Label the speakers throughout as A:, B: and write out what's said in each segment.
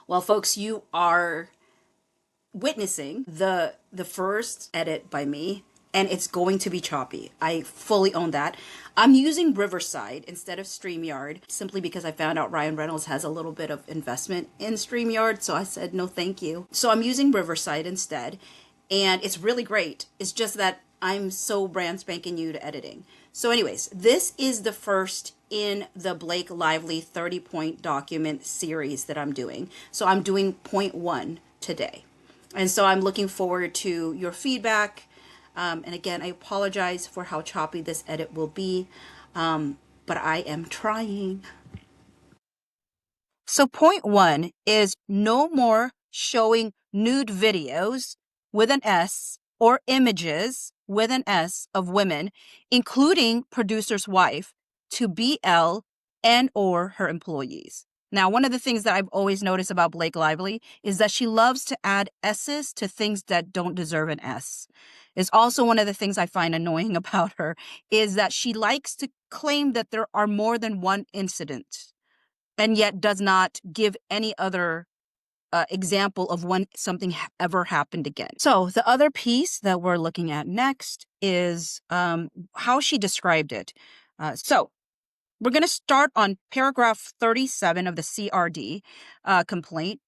A: Well, folks, you are witnessing the first edit by me, and it's going to be choppy. I fully own that. I'm using Riverside instead of StreamYard simply because I found out Ryan Reynolds has a little bit of investment in StreamYard, so I said no thank you. So I'm using Riverside instead, and it's really great. It's just that I'm so brand spanking new to editing. So anyways, this is the first in the Blake Lively 30-point document series that I'm doing. So I'm doing point 1 today. And so I'm looking forward to your feedback. And again, I apologize for how choppy this edit will be, but I am trying. So point 1 is no more showing nude videos with an S or images with an S of women, including producer's wife, to BL and or her employees. Now, one of the things that I've always noticed about Blake Lively is that she loves to add S's to things that don't deserve an S. It's also one of the things I find annoying about her is that she likes to claim that there are more than one incident and yet does not give any other example of when something ever happened again. So the other piece that we're looking at next is how she described it. So we're going to start on paragraph 37 of the CRD complaint.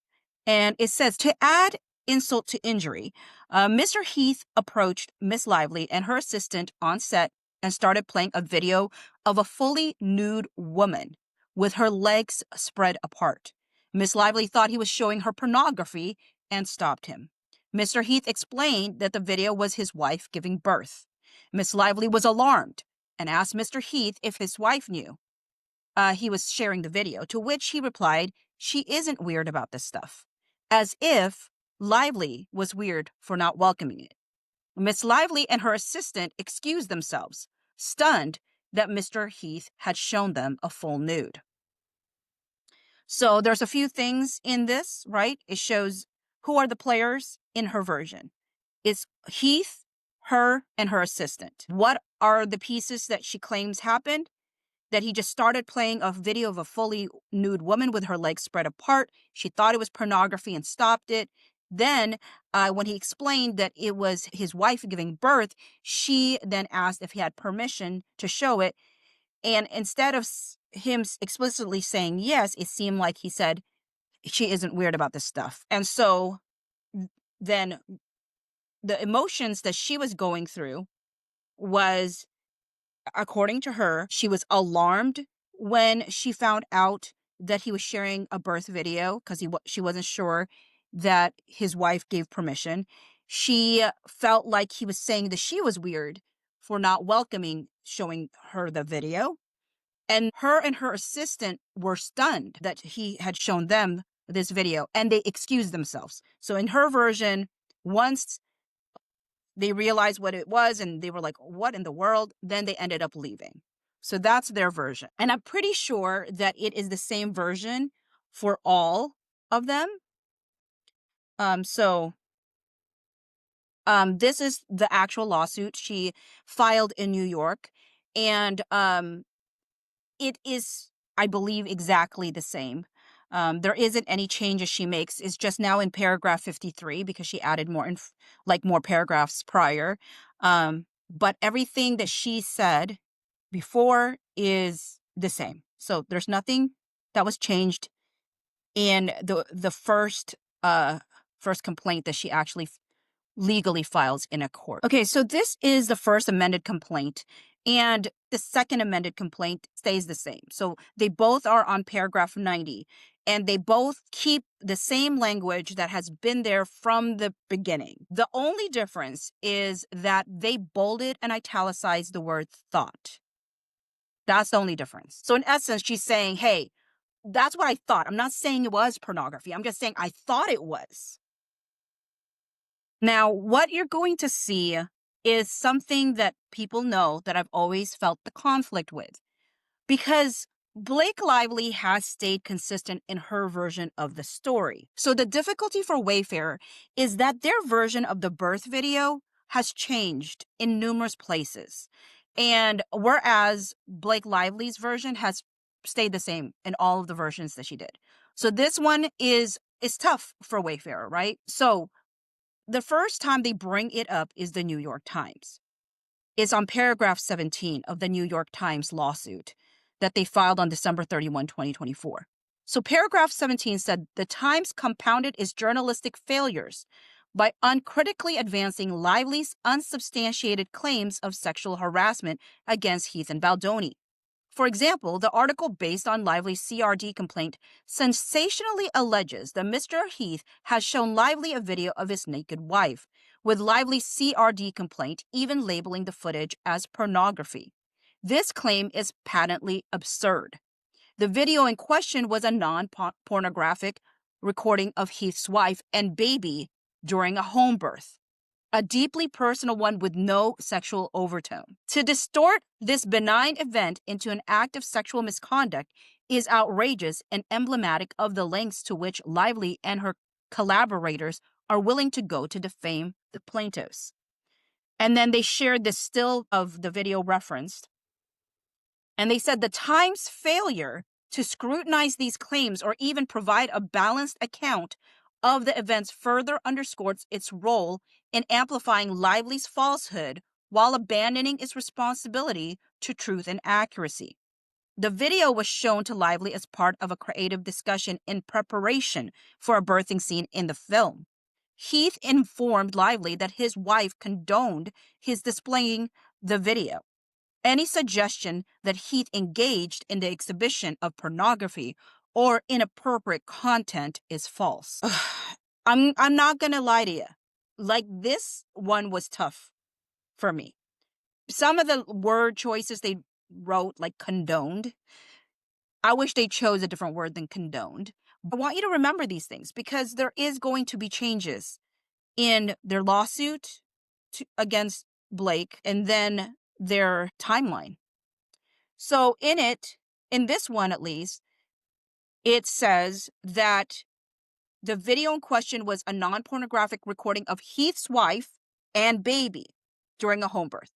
A: And it says, to add insult to injury, Mr. Heath approached Miss Lively and her assistant on set and started playing a video of a fully nude woman with her legs spread apart. Miss Lively thought he was showing her pornography and stopped him. Mr. Heath explained that the video was his wife giving birth. Miss Lively was alarmed and asked Mr. Heath if his wife knew he was sharing the video, to which he replied, she isn't weird about this stuff, as if Lively was weird for not welcoming it. Miss Lively and her assistant excused themselves, stunned that Mr. Heath had shown them a full nude. So there's a few things in this, right? It shows who are the players in her version. It's Heath, her, and her assistant. What are the pieces that she claims happened? That he just started playing a video of a fully nude woman with her legs spread apart. She thought it was pornography and stopped it. Then, when he explained that it was his wife giving birth, she then asked if he had permission to show it. And instead of him explicitly saying yes, it seemed like he said, she isn't weird about this stuff. And so then the emotions that she was going through was, according to her, she was alarmed when she found out that he was sharing a birth video because she wasn't sure that his wife gave permission. She felt like he was saying that she was weird for not showing her the video. And her assistant were stunned that he had shown them this video, and they excused themselves. So in her version, once they realized what it was and they were like, what in the world? Then they ended up leaving. So that's their version. And I'm pretty sure that it is the same version for all of them. This is the actual lawsuit she filed in New York. And it is, I believe, exactly the same. There isn't any changes she makes. It's just now in paragraph 53 because she added more paragraphs prior. But everything that she said before is the same. So there's nothing that was changed in the first complaint that she actually legally files in a court. Okay, so this is the first amended complaint, and the second amended complaint stays the same. So they both are on paragraph 90, and they both keep the same language that has been there from the beginning. The only difference is that they bolded and italicized the word thought. That's the only difference. So in essence, she's saying, hey, that's what I thought. I'm not saying it was pornography. I'm just saying I thought it was. Now, what you're going to see is something that people know that I've always felt the conflict with, because Blake Lively has stayed consistent in her version of the story. So the difficulty for Wayfarer is that their version of the birth video has changed in numerous places. And whereas Blake Lively's version has stayed the same in all of the versions that she did. So this one is it's tough for Wayfarer, right? So the first time they bring it up is the New York Times. It's on paragraph 17 of the New York Times lawsuit that they filed on December 31, 2024. So paragraph 17 said the Times compounded its journalistic failures by uncritically advancing Lively's unsubstantiated claims of sexual harassment against Heath and Baldoni. For example, the article based on Lively's CRD complaint sensationally alleges that Mr. Heath has shown Lively a video of his naked wife, with Lively's CRD complaint even labeling the footage as pornography. This claim is patently absurd. The video in question was a non-pornographic recording of Heath's wife and baby during a home birth, a deeply personal one with no sexual overtone. To distort this benign event into an act of sexual misconduct is outrageous and emblematic of the lengths to which Lively and her collaborators are willing to go to defame the plaintiffs. And then they shared this still of the video referenced. And they said the Times' failure to scrutinize these claims or even provide a balanced account of the events further underscores its role in amplifying Lively's falsehood while abandoning its responsibility to truth and accuracy. The video was shown to Lively as part of a creative discussion in preparation for a birthing scene in the film. Heath informed Lively that his wife condoned his displaying the video. Any suggestion that Heath engaged in the exhibition of pornography or inappropriate content is false. I'm not gonna lie to you. Like, this one was tough for me. Some of the word choices they wrote, like condoned, I wish they chose a different word than condoned. I want you to remember these things because there is going to be changes in their lawsuit against Blake and then their timeline. So in this one at least, it says that the video in question was a non-pornographic recording of Heath's wife and baby during a home birth.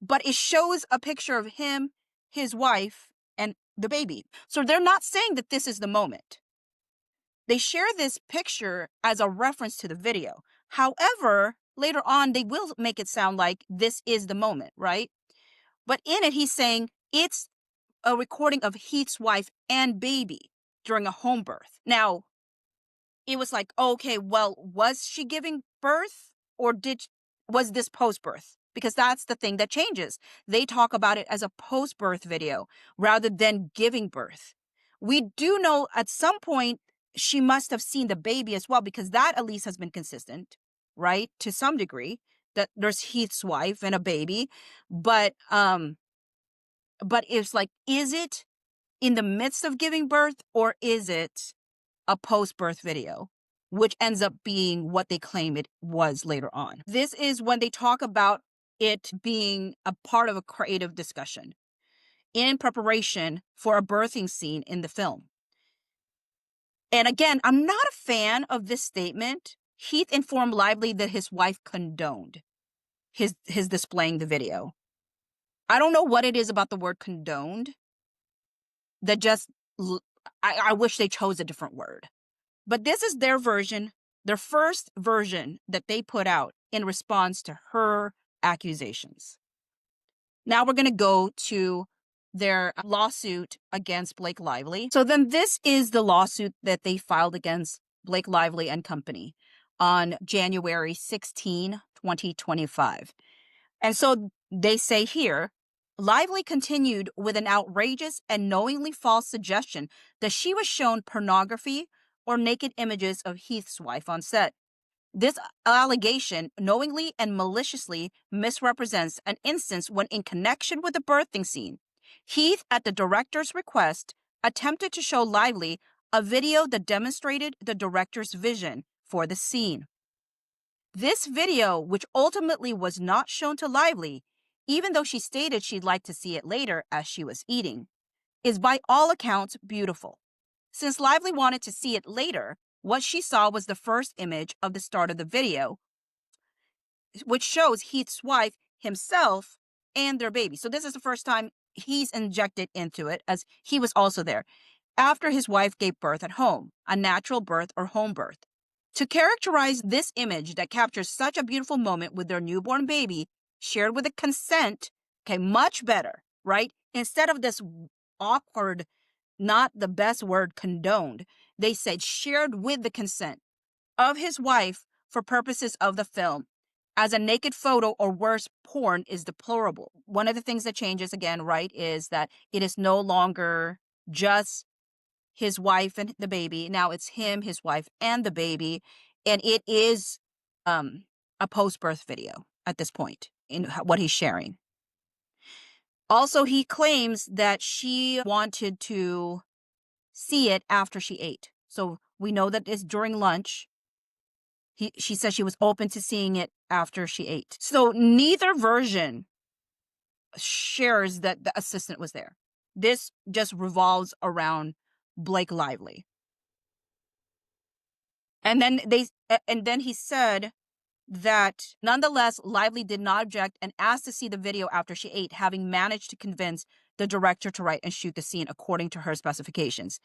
A: But it shows a picture of him, his wife, and the baby. So they're not saying that this is the moment. They share this picture as a reference to the video. However, later on, they will make it sound like this is the moment, right? But in it, he's saying it's a recording of Heath's wife and baby during a home birth. Now, it was like, okay, well, was she giving birth or was this post-birth? Because that's the thing that changes. They talk about it as a post-birth video rather than giving birth. We do know at some point she must have seen the baby as well, because that at least has been consistent, right? To some degree, that there's Heath's wife and a baby, but it's like, is it in the midst of giving birth or is it a post-birth video, which ends up being what they claim it was later on? This is when they talk about it being a part of a creative discussion in preparation for a birthing scene in the film. And again, I'm not a fan of this statement. Heath informed Lively that his wife condoned his displaying the video. I don't know what it is about the word condoned that just, I wish they chose a different word. But this is their version, their first version that they put out in response to her accusations. Now we're going to go to their lawsuit against Blake Lively. So then this is the lawsuit that they filed against Blake Lively and Company on January 16, 2025. And so they say here, Lively continued with an outrageous and knowingly false suggestion that she was shown pornography or naked images of Heath's wife on set. This allegation knowingly and maliciously misrepresents an instance when, in connection with the birthing scene, Heath, at the director's request, attempted to show Lively a video that demonstrated the director's vision for the scene. This video, which ultimately was not shown to Lively, even though she stated she'd like to see it later as she was eating, is by all accounts beautiful. Since Lively wanted to see it later, what she saw was the first image of the start of the video, which shows Heath's wife, himself, and their baby. So this is the first time he's injected into it, as he was also there. after his wife gave birth at home, a natural birth or home birth. To characterize this image that captures such a beautiful moment with their newborn baby, shared with a consent, okay, much better, right? Instead of this awkward, not the best word, condoned, they said shared with the consent of his wife for purposes of the film, as a naked photo or worse, porn is deplorable. One of the things that changes again, right, is that it is no longer just his wife and the baby. Now it's him, his wife, and the baby. And it is a post-birth video at this point in what he's sharing. Also, he claims that she wanted to see it after she ate. So we know that it's during lunch. She says she was open to seeing it after she ate. So neither version shares that the assistant was there. This just revolves around Blake Lively. And then he said that nonetheless, Lively did not object and asked to see the video after she ate, having managed to convince the director to write and shoot the scene according to her specifications.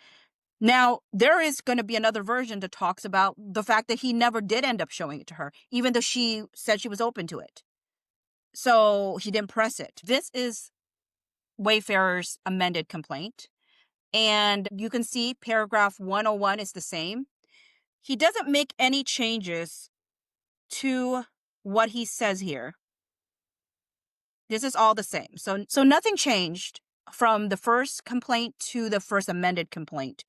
A: Now, there is going to be another version that talks about the fact that he never did end up showing it to her, even though she said she was open to it. So he didn't press it. This is Wayfarer's amended complaint. And you can see paragraph 101 is the same. He doesn't make any changes to what he says here. This is all the same. So nothing changed from the first complaint to the first amended complaint.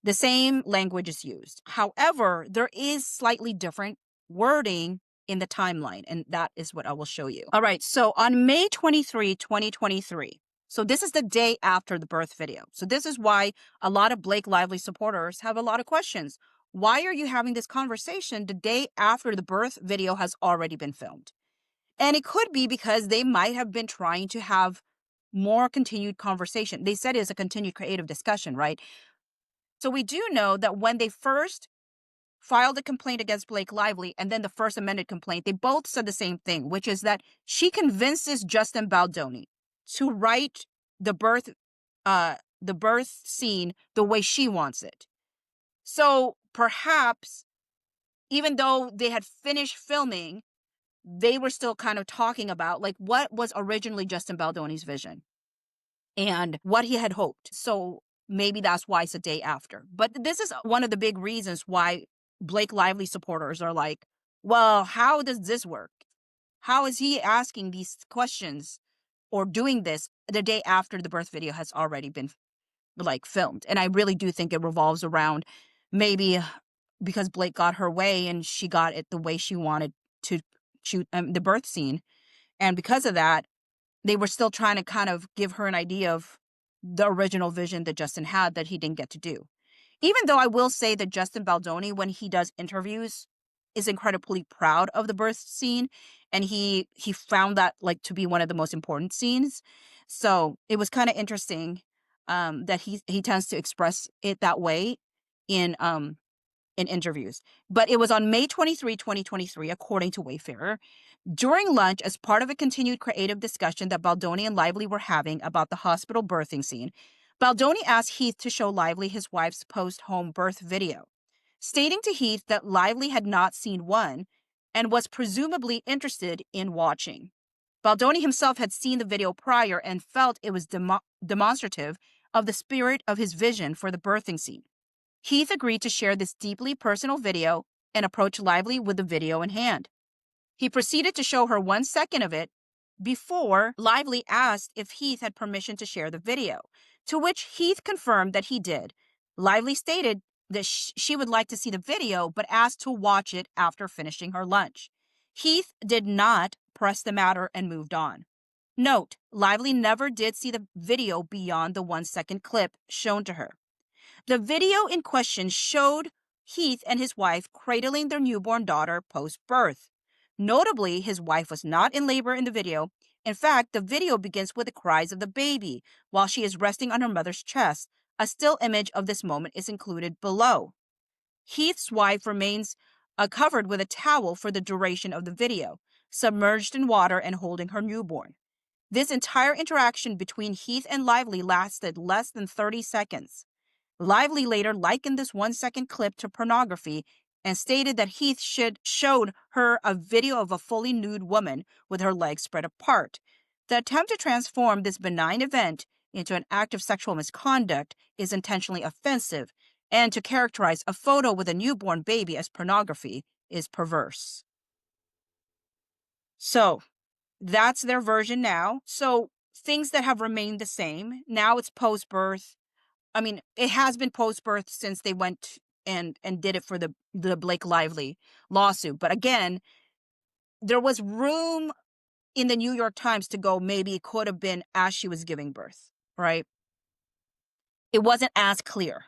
A: The same language is used. However, there is slightly different wording in the timeline, and that is what I will show you. All right, so on May 23, 2023, so this is the day after the birth video. So this is why a lot of Blake Lively supporters have a lot of questions. Why are you having this conversation the day after the birth video has already been filmed? And it could be because they might have been trying to have more continued conversation. They said it's a continued creative discussion, right? So we do know that when they first filed a complaint against Blake Lively and then the first amended complaint, they both said the same thing, which is that she convinces Justin Baldoni to write the birth scene the way she wants it. So perhaps even though they had finished filming, they were still kind of talking about like what was originally Justin Baldoni's vision and what he had hoped. So maybe that's why it's a day after. But this is one of the big reasons why Blake Lively supporters are like, well, how does this work? How is he asking these questions or doing this the day after the birth video has already been like filmed? And I really do think it revolves around maybe because Blake got her way and she got it the way she wanted to shoot the birth scene. And because of that, they were still trying to kind of give her an idea of the original vision that Justin had that he didn't get to do. Even though I will say that Justin Baldoni, when he does interviews, is incredibly proud of the birth scene. And he found that like to be one of the most important scenes. So it was kind of interesting that he tends to express it that way in interviews. But it was on May 23, 2023, according to Wayfarer, during lunch, as part of a continued creative discussion that Baldoni and Lively were having about the hospital birthing scene, Baldoni asked Heath to show Lively his wife's post-home birth video, stating to Heath that Lively had not seen one and was presumably interested in watching. Baldoni himself had seen the video prior and felt it was demonstrative of the spirit of his vision for the birthing scene. Heath agreed to share this deeply personal video and approached Lively with the video in hand. He proceeded to show her 1 second of it before Lively asked if Heath had permission to share the video, to which Heath confirmed that he did. Lively stated that she would like to see the video, but asked to watch it after finishing her lunch. Heath did not press the matter and moved on. Note, Lively never did see the video beyond the 1 second clip shown to her. The video in question showed Heath and his wife cradling their newborn daughter post-birth. Notably, his wife was not in labor in the video. In fact, the video begins with the cries of the baby while she is resting on her mother's chest. A still image of this moment is included below. Heath's wife remains covered with a towel for the duration of the video, submerged in water and holding her newborn. This entire interaction between Heath and Lively lasted less than 30 seconds. Lively later likened this 1-second clip to pornography and stated that Heath showed her a video of a fully nude woman with her legs spread apart. The attempt to transform this benign event into an act of sexual misconduct is intentionally offensive, and to characterize a photo with a newborn baby as pornography is perverse. So that's their version now. So things that have remained the same. Now it's post-birth. I mean, it has been post-birth since they went and did it for the Blake Lively lawsuit. But again, there was room in the New York Times to go, maybe it could have been as she was giving birth, right? It wasn't as clear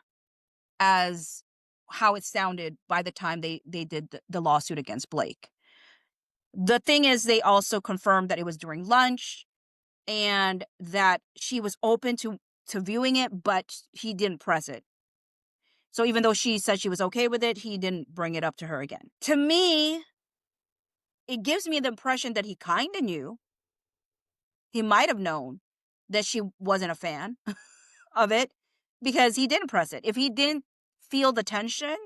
A: as how it sounded by the time they did the lawsuit against Blake. The thing is, they also confirmed that it was during lunch and that she was open to viewing it, but he didn't press it. So even though she said she was okay with it, he didn't bring it up to her again. To me, it gives me the impression that he kind of knew. He might have known that she wasn't a fan of it because he didn't press it. If he didn't feel the tension,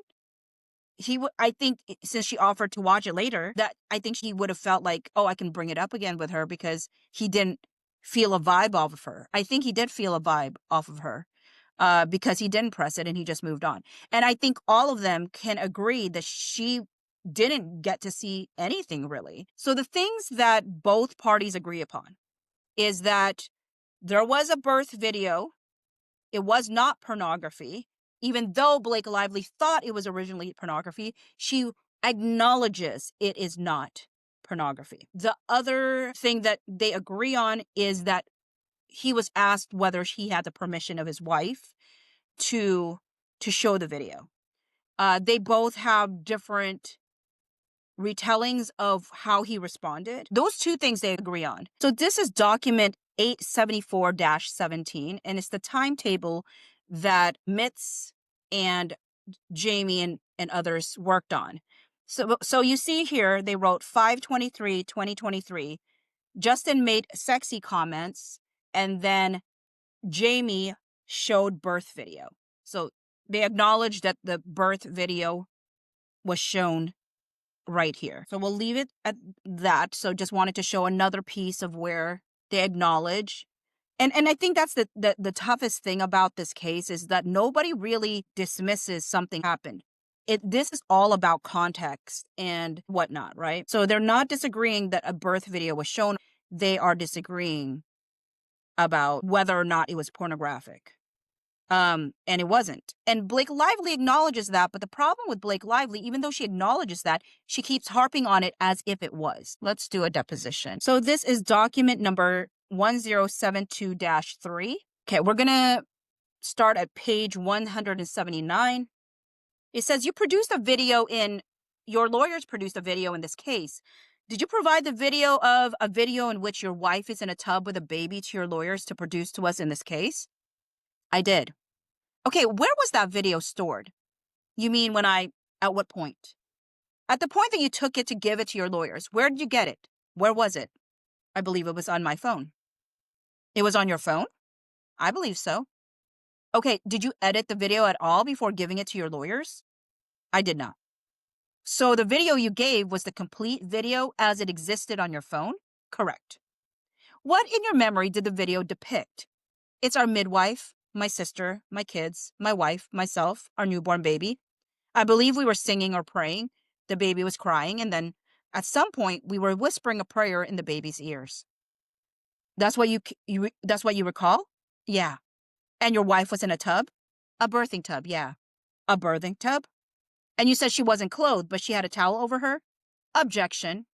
A: he would, I think, since she offered to watch it later, that I think he would have felt like, oh, I can bring it up again with her, because he didn't feel a vibe off of her. I think he did feel a vibe off of her because he didn't press it and he just moved on. And I think all of them can agree that she didn't get to see anything really. So the things that both parties agree upon is that there was a birth video. It was not pornography. Even though Blake Lively thought it was originally pornography, she acknowledges it is not pornography. The other thing that they agree on is that he was asked whether he had the permission of his wife to show the video. They both have different retellings of how he responded. Those two things they agree on. So this is document 874-17, and it's the timetable that Mitz and Jamey and others worked on. So you see here, they wrote 5/23/2023. Justin made sexy comments, and then Jamey showed birth video. So they acknowledged that the birth video was shown right here. So we'll leave it at that. So just wanted to show another piece of where they acknowledge. And I think that's the toughest thing about this case, is that nobody really dismisses something happened. This is all about context and whatnot, right? So they're not disagreeing that a birth video was shown. They are disagreeing about whether or not it was pornographic. And it wasn't. And Blake Lively acknowledges that, but the problem with Blake Lively, even though she acknowledges that, she keeps harping on it as if it was. Let's do a deposition. So this is document number 1072-3. Okay, we're gonna start at page 179. It says, your lawyers produced a video in this case. Did you provide the video of a video in which your wife is in a tub with a baby to your lawyers to produce to us in this case? I did. Okay, where was that video stored? You mean at what point? At the point that you took it to give it to your lawyers. Where did you get it? Where was it? I believe it was on my phone. It was on your phone? I believe so. Okay, did you edit the video at all before giving it to your lawyers? I did not. So the video you gave was the complete video as it existed on your phone? Correct. What in your memory did the video depict? It's our midwife, my sister, my kids, my wife, myself, our newborn baby. I believe we were singing or praying. The baby was crying, and then at some point we were whispering a prayer in the baby's ears. That's what that's what you recall? Yeah. And your wife was in a tub? A birthing tub, yeah. A birthing tub? And you said she wasn't clothed, but she had a towel over her? Objection.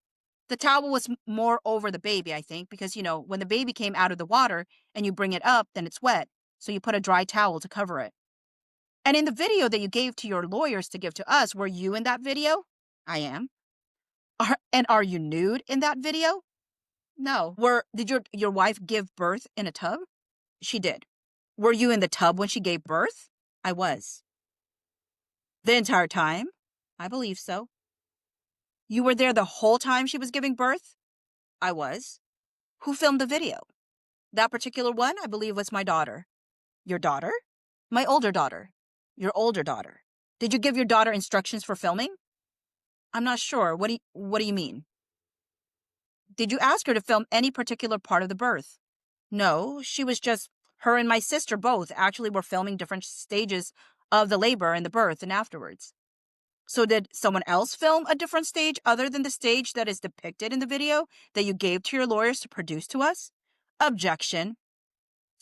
A: The towel was more over the baby, I think, because, when the baby came out of the water and you bring it up, then it's wet. So you put a dry towel to cover it. And in the video that you gave to your lawyers to give to us, were you in that video? I am. Are you nude in that video? No. Did your wife give birth in a tub? She did. Were you in the tub when she gave birth? I was. The entire time? I believe so. You were there the whole time she was giving birth? I was. Who filmed the video? That particular one, I believe, was my daughter. Your daughter? My older daughter. Your older daughter. Did you give your daughter instructions for filming? I'm not sure. What do you mean? Did you ask her to film any particular part of the birth? No, she was just, her and my sister both actually were filming different stages of the labor and the birth and afterwards. So did someone else film a different stage other than the stage that is depicted in the video that you gave to your lawyers to produce to us? Objection.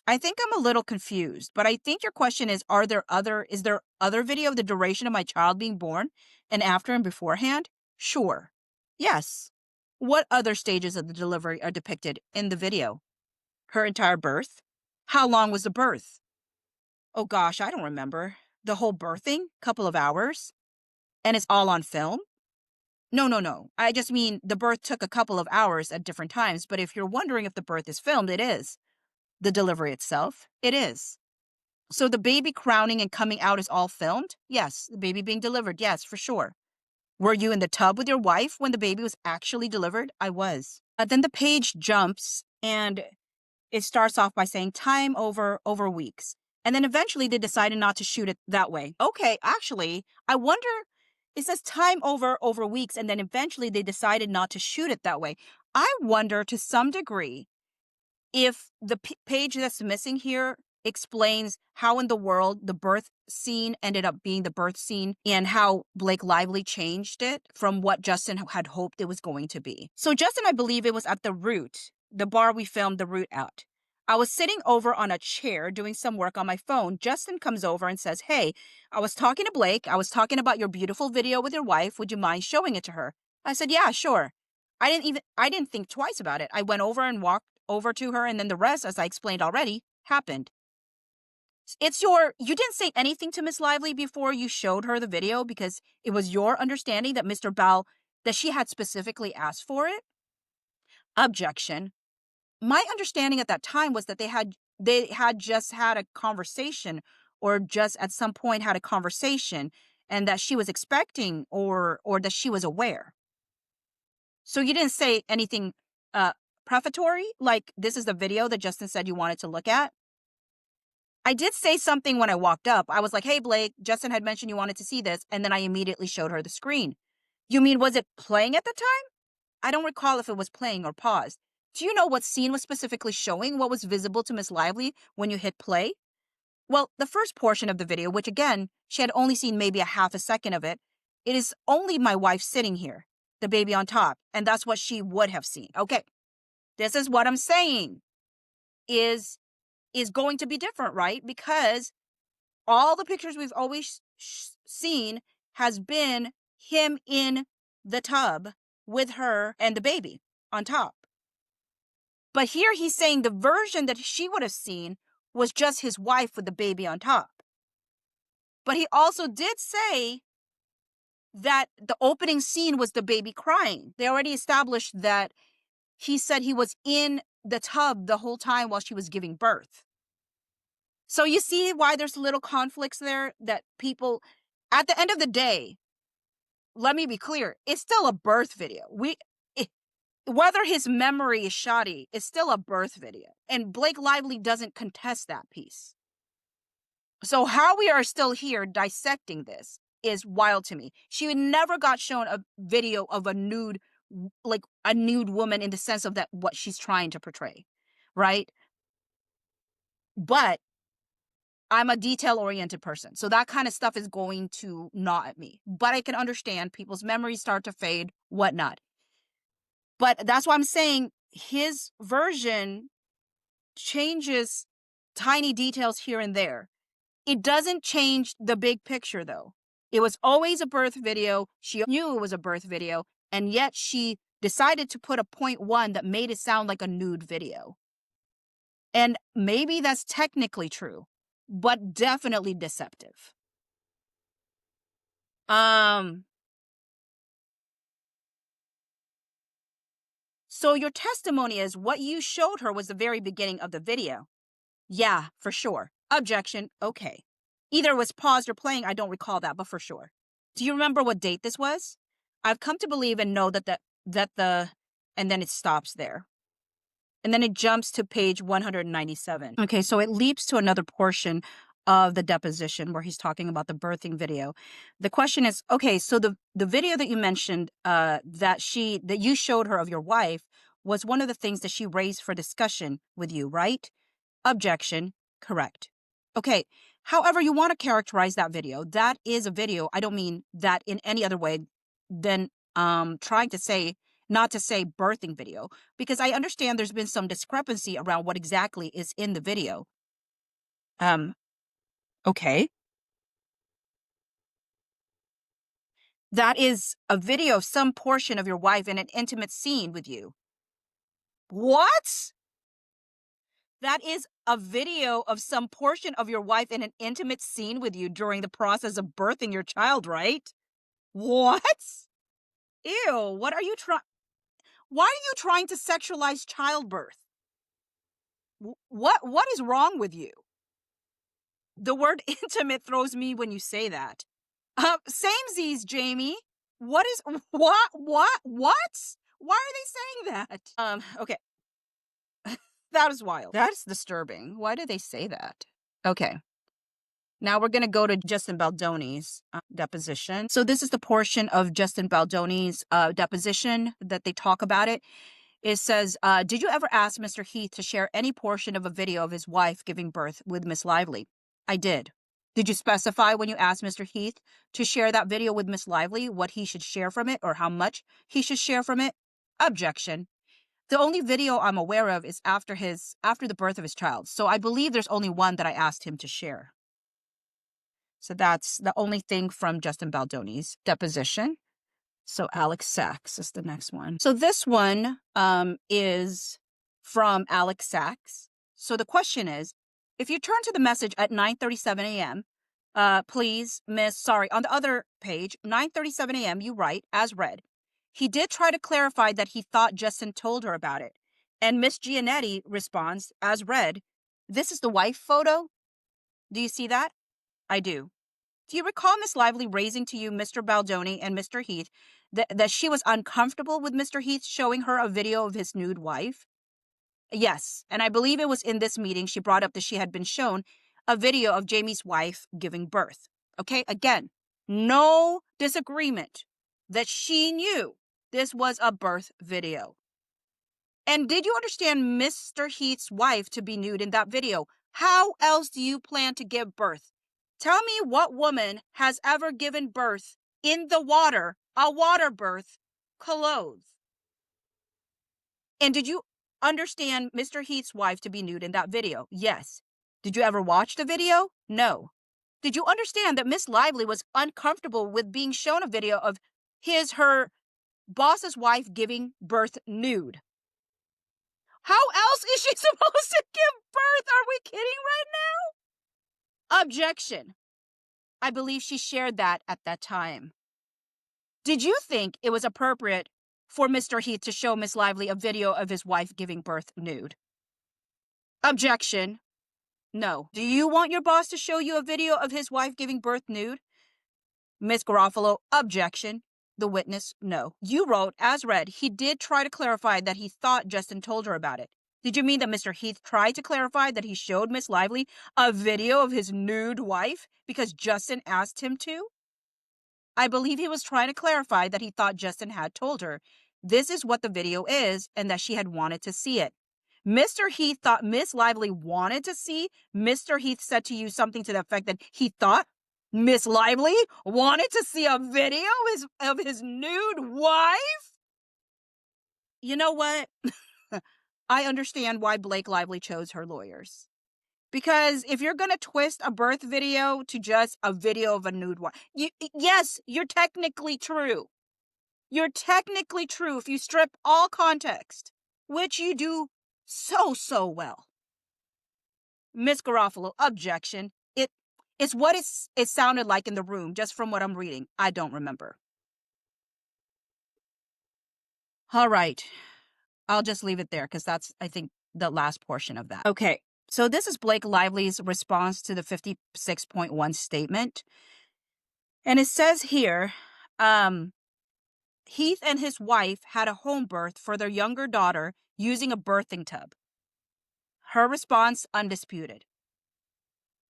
A: I think I'm a little confused, but I think your question is, is there other video of the duration of my child being born and after and beforehand? Sure. Yes. What other stages of the delivery are depicted in the video? Her entire birth? How long was the birth? Oh gosh, I don't remember. The whole birthing? Couple of hours? And it's all on film? No, no, no. I just mean the birth took a couple of hours at different times, but if you're wondering if the birth is filmed, it is. The delivery itself, it is. So the baby crowning and coming out is all filmed? Yes. The baby being delivered? Yes, for sure. Were you in the tub with your wife when the baby was actually delivered? I was. Then the page jumps and it starts off by saying time over weeks. And then eventually they decided not to shoot it that way. Okay, actually, I wonder, it says time over weeks, and then eventually they decided not to shoot it that way. I wonder to some degree if the page that's missing here explains how in the world the birth scene ended up being the birth scene and how Blake Lively changed it from what Justin had hoped it was going to be. So Justin, I believe it was at the Root, the bar we filmed the Root at. I was sitting over on a chair doing some work on my phone. Justin comes over and says, hey, I was talking to Blake. I was talking about your beautiful video with your wife. Would you mind showing it to her? I said, yeah, sure. I didn't think twice about it. I went over and walked over to her, and then the rest, as I explained already, happened. You didn't say anything to Miss Lively before you showed her the video because it was your understanding that Mr. Bell, that she had specifically asked for it? Objection. My understanding at that time was that they had just had a conversation, or just at some point had a conversation, and that she was expecting or that she was aware. So you didn't say anything prefatory, like this is the video that Justin said you wanted to look at? I did say something when I walked up. I was like, hey, Blake, Justin had mentioned you wanted to see this, and then I immediately showed her the screen. You mean, was it playing at the time? I don't recall if it was playing or paused. Do you know what scene was specifically showing what was visible to Miss Lively when you hit play? Well, the first portion of the video, which again, she had only seen maybe a half a second of it, it is only my wife sitting here, the baby on top, and that's what she would have seen. Okay, this is what I'm saying is going to be different, right? Because all the pictures we've always seen has been him in the tub with her and the baby on top. But here he's saying the version that she would have seen was just his wife with the baby on top. But he also did say that the opening scene was the baby crying. They already established that he said he was in the tub the whole time while she was giving birth. So you see why there's little conflicts there that people, at the end of the day, let me be clear, it's still a birth video. Whether his memory is shoddy, it's still a birth video. And Blake Lively doesn't contest that piece. So how we are still here dissecting this is wild to me. She never got shown a video of a nude, like a nude woman in the sense of that what she's trying to portray, right? But I'm a detail-oriented person, so that kind of stuff is going to gnaw at me. But I can understand people's memories start to fade, whatnot. But that's why I'm saying his version changes tiny details here and there. It doesn't change the big picture, though. It was always a birth video. She knew it was a birth video, and yet she decided to put a .1 that made it sound like a nude video. And maybe that's technically true, but definitely deceptive. So your testimony is what you showed her was the very beginning of the video. Yeah, for sure. Objection. Okay. Either it was paused or playing. I don't recall that, but for sure. Do you remember what date this was? I've come to believe and know that and then it stops there. And then it jumps to page 197. Okay, so it leaps to another portion of the deposition where he's talking about the birthing video. The question is, okay, so the video that you mentioned that you showed her of your wife was one of the things that she raised for discussion with you, right? Objection. Correct. Okay. However you want to characterize that video, that is a video. I don't mean that in any other way than trying to say, not to say birthing video, because I understand there's been some discrepancy around what exactly is in the video. Okay. That is a video of some portion of your wife in an intimate scene with you. What? That is a video of some portion of your wife in an intimate scene with you during the process of birthing your child, right? What? Ew, why are you trying to sexualize childbirth? What is wrong with you? The word intimate throws me when you say that. Samesies, Jamey. What? What? Why are they saying that? Okay. That is wild. That's disturbing. Why do they say that? Okay. Now we're going to go to Justin Baldoni's deposition. So this is the portion of Justin Baldoni's deposition that they talk about it. It says, did you ever ask Mr. Heath to share any portion of a video of his wife giving birth with Miss Lively? I did. Did you specify when you asked Mr. Heath to share that video with Miss Lively what he should share from it or how much he should share from it? Objection. The only video I'm aware of is after the birth of his child. So I believe there's only one that I asked him to share. So that's the only thing from Justin Baldoni's deposition. So Alex Sachs is the next one. So this one is from Alex Sachs. So the question is, if you turn to the message at 9:37 a.m., please, Miss, sorry, on the other page, 9:37 a.m., you write, as read, he did try to clarify that he thought Justin told her about it. And Miss Giannetti responds, as read, this is the wife photo? Do you see that? I do. Do you recall Miss Lively raising to you, Mr. Baldoni and Mr. Heath, that she was uncomfortable with Mr. Heath showing her a video of his nude wife? Yes, and I believe it was in this meeting she brought up that she had been shown a video of Jamey's wife giving birth. Okay, again, no disagreement that she knew this was a birth video. And did you understand Mr. Heath's wife to be nude in that video? How else do you plan to give birth? Tell me what woman has ever given birth in the water, a water birth, clothed. And did you understand Mr. Heath's wife to be nude in that video? Yes. Did you ever watch the video? No. Did you understand that Miss Lively was uncomfortable with being shown a video of her boss's wife giving birth nude? How else is she supposed to give birth? Are we kidding right now? Objection. I believe she shared that at that time. Did you think it was appropriate for Mr. Heath to show Miss Lively a video of his wife giving birth nude? Objection. No. Do you want your boss to show you a video of his wife giving birth nude? Miss Garofalo, objection. The witness, no. You wrote, as read, he did try to clarify that he thought Justin told her about it. Did you mean that Mr. Heath tried to clarify that he showed Miss Lively a video of his nude wife because Justin asked him to? I believe he was trying to clarify that he thought Justin had told her this is what the video is and that she had wanted to see it. Mr. Heath thought Miss Lively wanted to see. Mr. Heath said to you something to the effect that he thought Miss Lively wanted to see a video of his nude wife? You know what? I understand why Blake Lively chose her lawyers. Because if you're going to twist a birth video to just a video of a nude wife, yes, you're technically true. You're technically true if you strip all context, which you do so well. Miss Garofalo, objection. It's what it sounded like in the room, just from what I'm reading. I don't remember. All right. I'll just leave it there because that's, I think, the last portion of that. Okay. So this is Blake Lively's response to the 56.1 statement. And it says here, Heath and his wife had a home birth for their younger daughter using a birthing tub. Her response, undisputed.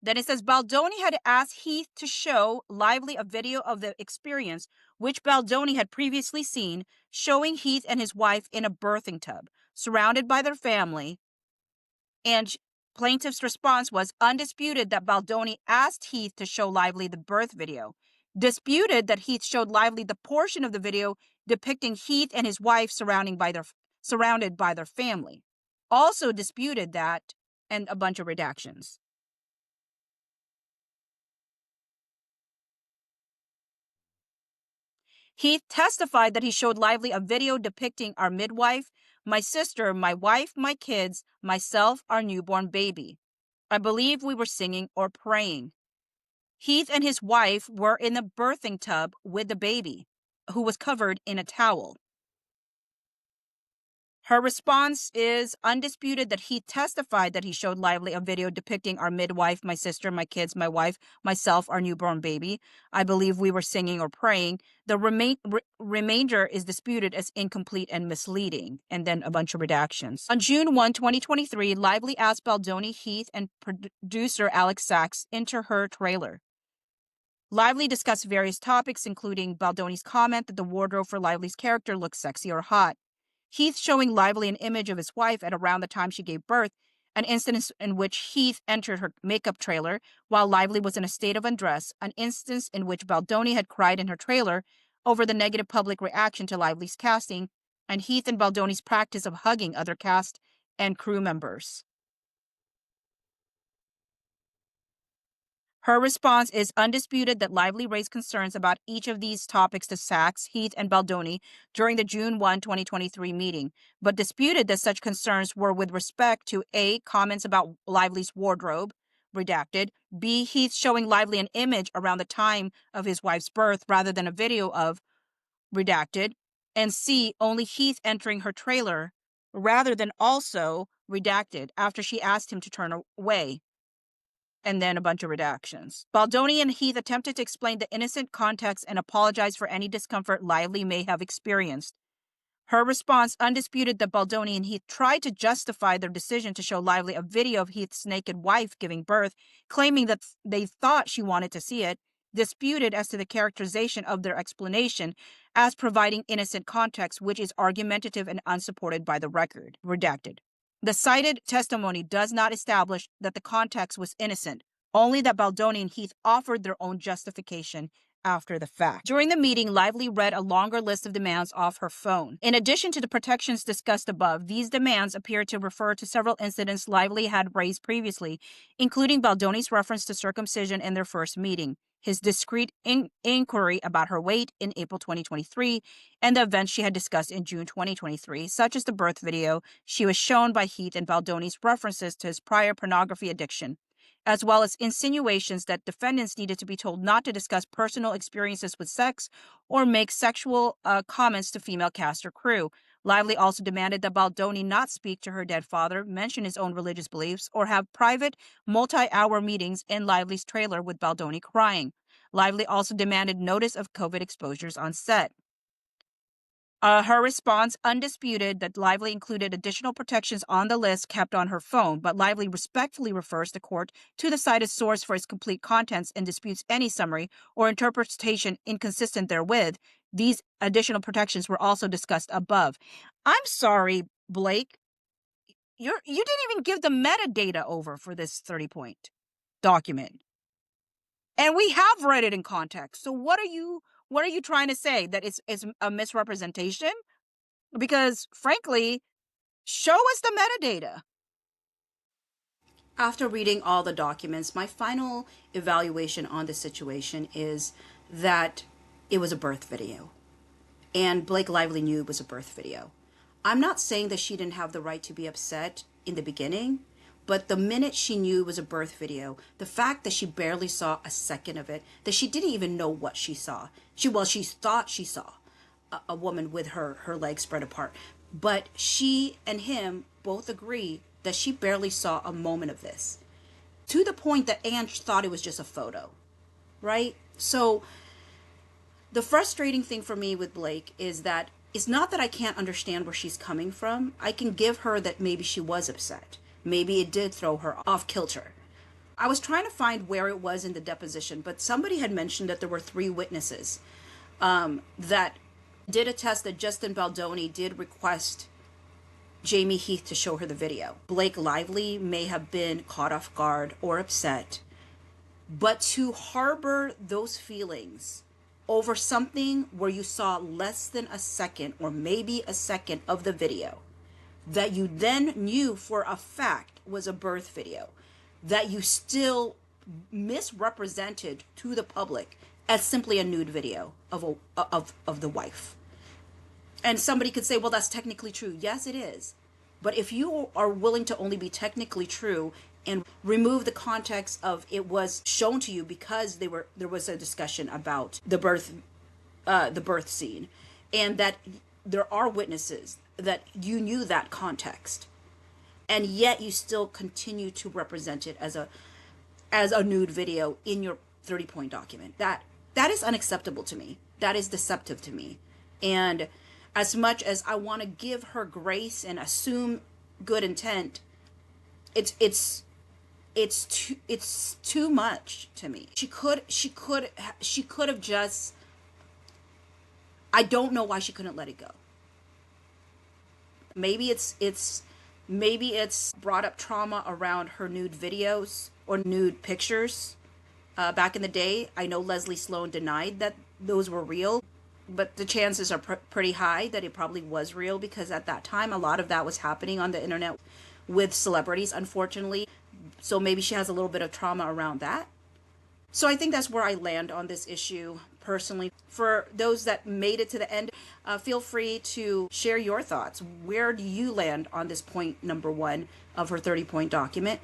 A: Then it says Baldoni had asked Heath to show Lively a video of the experience, which Baldoni had previously seen, showing Heath and his wife in a birthing tub, surrounded by their family. And plaintiff's response was undisputed that Baldoni asked Heath to show Lively the birth video. Disputed that Heath showed Lively the portion of the video depicting Heath and his wife surrounded by their family. Also disputed that, and a bunch of redactions. Heath testified that he showed Lively a video depicting our midwife, my sister, my wife, my kids, myself, our newborn baby. I believe we were singing or praying. Heath and his wife were in the birthing tub with the baby, who was covered in a towel. Her response is undisputed that Heath testified that he showed Lively a video depicting our midwife, my sister, my kids, my wife, myself, our newborn baby. I believe we were singing or praying. The remainder is disputed as incomplete and misleading, and then a bunch of redactions. On June 1, 2023, Lively asked Baldoni, Heath, and producer Alex Sachs into her trailer. Lively discussed various topics, including Baldoni's comment that the wardrobe for Lively's character looked sexy or hot. Heath showing Lively an image of his wife at around the time she gave birth, an instance in which Heath entered her makeup trailer while Lively was in a state of undress, an instance in which Baldoni had cried in her trailer over the negative public reaction to Lively's casting, and Heath and Baldoni's practice of hugging other cast and crew members. Her response is undisputed that Lively raised concerns about each of these topics to Sachs, Heath, and Baldoni during the June 1, 2023 meeting, but disputed that such concerns were with respect to A, comments about Lively's wardrobe, redacted, B, Heath showing Lively an image around the time of his wife's birth rather than a video of, redacted, and C, only Heath entering her trailer rather than also, redacted, after she asked him to turn away, and then a bunch of redactions. Baldoni and Heath attempted to explain the innocent context and apologize for any discomfort Lively may have experienced. Her response undisputed that Baldoni and Heath tried to justify their decision to show Lively a video of Heath's naked wife giving birth, claiming that they thought she wanted to see it, disputed as to the characterization of their explanation as providing innocent context, which is argumentative and unsupported by the record. Redacted. The cited testimony does not establish that the context was innocent, only that Baldoni and Heath offered their own justification after the fact. During the meeting, Lively read a longer list of demands off her phone. In addition to the protections discussed above, these demands appear to refer to several incidents Lively had raised previously, including Baldoni's reference to circumcision in their first meeting, his discreet inquiry about her weight in April 2023, and the events she had discussed in June 2023, such as the birth video she was shown by Heath and Baldoni's references to his prior pornography addiction, as well as insinuations that defendants needed to be told not to discuss personal experiences with sex or make sexual comments to female cast or crew. Lively also demanded that Baldoni not speak to her dead father, mention his own religious beliefs, or have private, multi-hour meetings in Lively's trailer with Baldoni crying. Lively also demanded notice of COVID exposures on set. Her response undisputed that Lively included additional protections on the list kept on her phone, but Lively respectfully refers the court to the cited source for its complete contents and disputes any summary or interpretation inconsistent therewith. These additional protections were also discussed above. I'm sorry, Blake. You didn't even give the metadata over for this 30-point document. And we have read it in context. So what are you trying to say? That it's a misrepresentation? Because frankly, show us the metadata. After reading all the documents, my final evaluation on the situation is that it was a birth video. And Blake Lively knew it was a birth video. I'm not saying that she didn't have the right to be upset in the beginning, but the minute she knew it was a birth video, the fact that she barely saw a second of it, that she didn't even know what she saw. She thought she saw a woman with her legs spread apart. But she and him both agree that she barely saw a moment of this. To the point that Ange thought it was just a photo, right? So the frustrating thing for me with Blake is that it's not that I can't understand where she's coming from. I can give her that maybe she was upset. Maybe it did throw her off kilter. I was trying to find where it was in the deposition, but somebody had mentioned that there were 3 witnesses that did attest that Justin Baldoni did request Jamey Heath to show her the video. Blake Lively may have been caught off guard or upset, but to harbor those feelings over something where you saw less than a second or maybe a second of the video that you then knew for a fact was a birth video, that you still misrepresented to the public as simply a nude video of the wife. And somebody could say, well, that's technically true. Yes, it is. But if you are willing to only be technically true and remove the context of it was shown to you because there was a discussion about the birth scene, and that there are witnesses that you knew that context, and yet you still continue to represent it as a nude video in your 30-point document, that is unacceptable to me. That is deceptive to me. And as much as I want to give her grace and assume good intent, it's too much to me. She could have just, I don't know why she couldn't let it go. Maybe it's brought up trauma around her nude videos or nude pictures. Back in the day, I know Leslie Sloan denied that those were real, but the chances are pretty high that it probably was real, because at that time, a lot of that was happening on the internet with celebrities, unfortunately. So maybe she has a little bit of trauma around that. So I think that's where I land on this issue personally. For those that made it to the end, feel free to share your thoughts. Where do you land on this point number 1 of her 30-point document?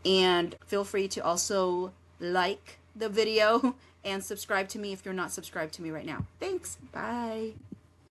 A: And feel free to also like the video and subscribe to me if you're not subscribed to me right now. Thanks. Bye.